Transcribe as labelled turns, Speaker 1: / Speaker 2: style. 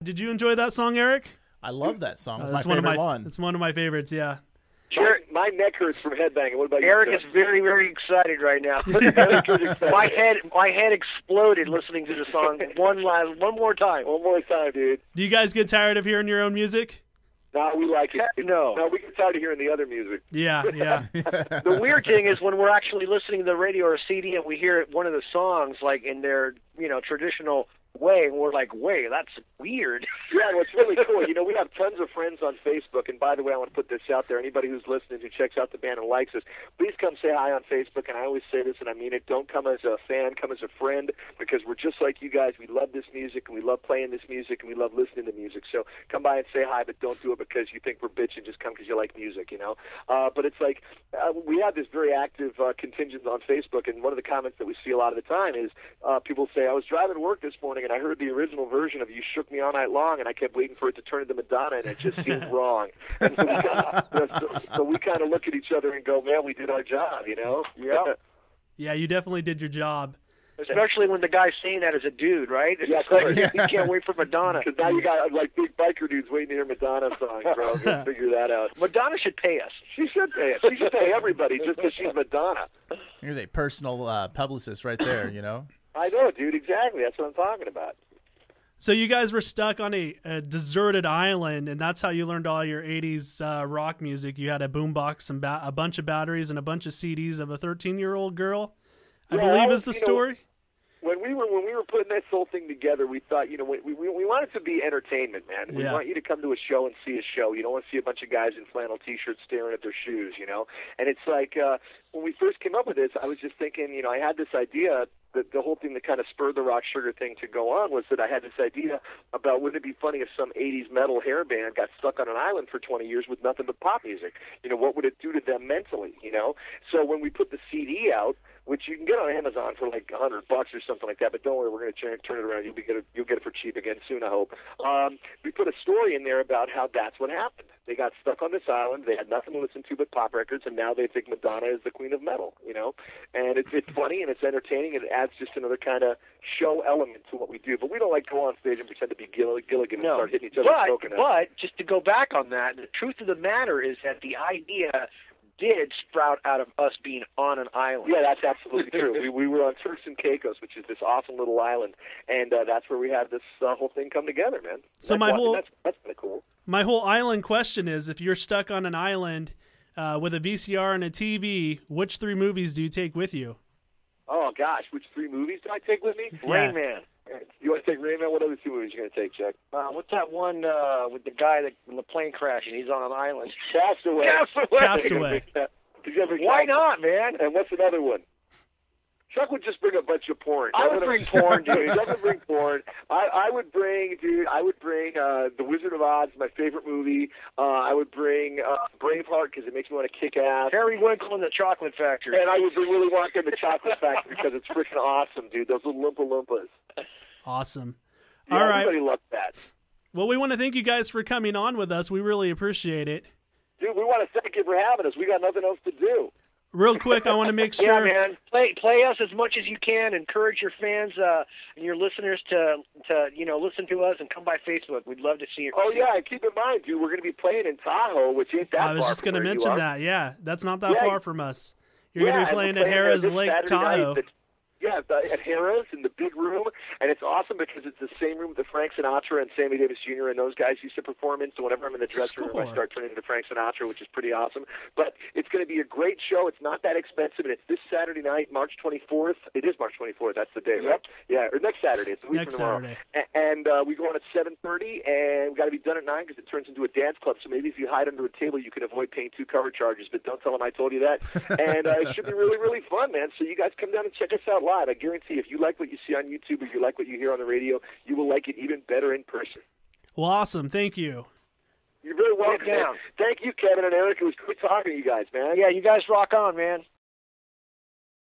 Speaker 1: Did you enjoy that song, Eric?
Speaker 2: I love that song. It's my favorite one.
Speaker 1: It's one of my favorites, yeah.
Speaker 3: My neck hurts from headbanging. What about you?
Speaker 4: Eric is very, very excited right now. my head exploded listening to the song one more time.
Speaker 3: One more time, dude.
Speaker 1: Do you guys get tired of hearing your own music?
Speaker 3: No, we like it.
Speaker 4: No,
Speaker 3: we get tired of hearing the other music.
Speaker 1: Yeah.
Speaker 4: The weird thing is when we're actually listening to the radio or CD and we hear one of the songs like in their traditional way, and we're like, wait, that's weird.
Speaker 3: Yeah, well, it's really cool. We have tons of friends on Facebook, and by the way, I want to put this out there. Anybody who's listening who checks out the band and likes us, please come say hi on Facebook, and I always say this, and I mean it. Don't come as a fan, come as a friend, because we're just like you guys. We love this music, and we love playing this music, and we love listening to music. So come by and say hi, but don't do it because you think we're bitching. Just come because you like music, But it's like we have this very active contingent on Facebook, and one of the comments that we see a lot of the time is people say, I was driving to work this morning, and I heard the original version of You Shook Me All Night Long, and I kept waiting for it to turn into Madonna, and it just seemed wrong. And so we kind of look at each other and go, man, we did our job,
Speaker 4: Yeah.
Speaker 1: Yeah, you definitely did your job.
Speaker 4: Especially when the guy's saying that as a dude, right?
Speaker 3: Yeah,
Speaker 4: he can't wait for Madonna.
Speaker 3: Because now you got like big biker dudes waiting to hear Madonna songs, bro. Go figure that out.
Speaker 4: Madonna should pay us.
Speaker 3: She should pay us. She should pay everybody just because she's Madonna.
Speaker 2: Here's a personal publicist right there,
Speaker 3: I know, dude. Exactly. That's what I'm talking about.
Speaker 1: So you guys were stuck on a deserted island, and that's how you learned all your 80s rock music. You had a boombox, a bunch of batteries, and a bunch of CDs of a 13-year-old girl, I believe is the story.
Speaker 3: When we were putting this whole thing together, we thought, we want it to be entertainment, man. We want you to come to a show and see a show. You don't want to see a bunch of guys in flannel T-shirts staring at their shoes, And it's like when we first came up with this, I was just thinking, I had this idea. The whole thing that kind of spurred the Rock Sugar thing to go on was that I had this idea about wouldn't it be funny if some 80s metal hair band got stuck on an island for 20 years with nothing but pop music? What would it do to them mentally, So when we put the CD out, which you can get on Amazon for like $100 or something like that, but don't worry, we're going to turn it around. You'll get it for cheap again soon, I hope. We put a story in there about how that's what happened. They got stuck on this island. They had nothing to listen to but pop records, and now they think Madonna is the queen of metal, And it's funny and it's entertaining, and it adds just another kind of show element to what we do. But we don't like go on stage and pretend to be Gilligan and start hitting each other with coconuts.
Speaker 4: But just to go back on that, the truth of the matter is that the idea did sprout out of us being on an island.
Speaker 3: Yeah, that's absolutely true. We were on Turks and Caicos, which is this awesome little island, and that's where we had this whole thing come together, man.
Speaker 1: So
Speaker 3: that's kind of cool.
Speaker 1: My whole island question is, if you're stuck on an island with a VCR and a TV, which 3 movies do you take with you?
Speaker 3: Oh, gosh, which 3 movies do I take with me?
Speaker 1: Yeah.
Speaker 4: Rain Man.
Speaker 3: You want to take Rain Man? What other 2 movies are you going to take, Jack?
Speaker 4: What's that one with the guy that in the plane crash and he's on an island?
Speaker 3: Castaway.
Speaker 1: Castaway.
Speaker 4: Why not, man?
Speaker 3: And what's another one? Chuck would just bring a bunch of porn.
Speaker 4: I would bring porn, dude.
Speaker 3: Chuck would bring porn. I would bring The Wizard of Oz, my favorite movie. I would bring Braveheart because it makes me want to kick ass.
Speaker 4: Harry Winkle and the Chocolate Factory.
Speaker 3: And I would bring Willy Wonka and the Chocolate Factory because it's freaking awesome, dude. Those little Oompa Loompas.
Speaker 1: Awesome.
Speaker 3: Yeah,
Speaker 1: all right.
Speaker 3: Everybody loves that.
Speaker 1: Well, we want to thank you guys for coming on with us. We really appreciate it.
Speaker 3: Dude, we want to thank you for having us. We got nothing else to do.
Speaker 1: Real quick, I want to make sure.
Speaker 4: Yeah, man. Play us as much as you can. Encourage your fans and your listeners to listen to us and come by Facebook. We'd love to see you.
Speaker 3: Oh yeah, and keep in mind, dude, we're going to be playing in Tahoe, which ain't that far.
Speaker 1: I was just
Speaker 3: going to
Speaker 1: mention that. Yeah, that's not that far from us. You're going to be playing at Harrah's Lake Tahoe.
Speaker 3: Yeah, at Harrah's in the big room, and it's awesome because it's the same room that Frank Sinatra and Sammy Davis Jr. and those guys used to perform in. So whenever I'm in the dressing room, I start turning into Frank Sinatra, which is pretty awesome. But it's going to be a great show. It's not that expensive, and it's this Saturday night, March 24th. It is March 24th. That's the day, right? Yeah, or next Saturday. It's a week from tomorrow. And we go on at 7:30, and we got to be done at 9 because it turns into a dance club. So maybe if you hide under a table, you can avoid paying 2 cover charges. But don't tell them I told you that. And it should be really, really fun, man. So you guys come down and check us out live. I guarantee if you like what you see on YouTube or you like what you hear on the radio, you will like it even better in person.
Speaker 1: Well, awesome. Thank you.
Speaker 3: You're very welcome. Thank you, Kevin and Eric. It was great talking to you guys, man.
Speaker 4: Yeah, you guys rock on, man.